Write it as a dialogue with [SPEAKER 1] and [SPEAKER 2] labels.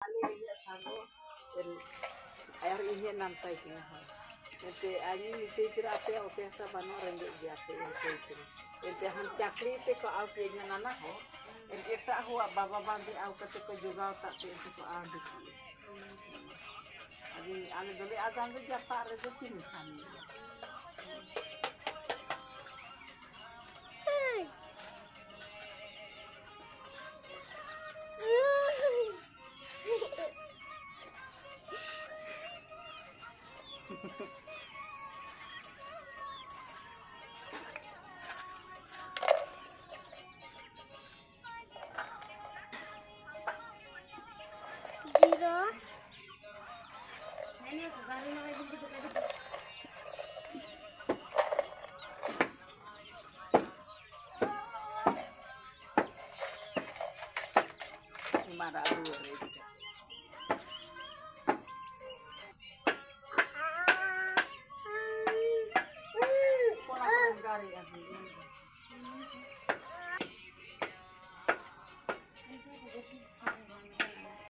[SPEAKER 1] lihat sago dan air ini nanti kena nanti ani itu kira apa oke sabano rendah biasa itu nanti hancakli itu kau alfinya nana ho nanti tak huwa baba bandi au ketika juga tak itu kau adu jadi ane dulu ada anda japa rezeki misalnya
[SPEAKER 2] Jiro. Ini aku garing lagi gitu tadi.
[SPEAKER 1] Mara aru itu pola pelengkari asli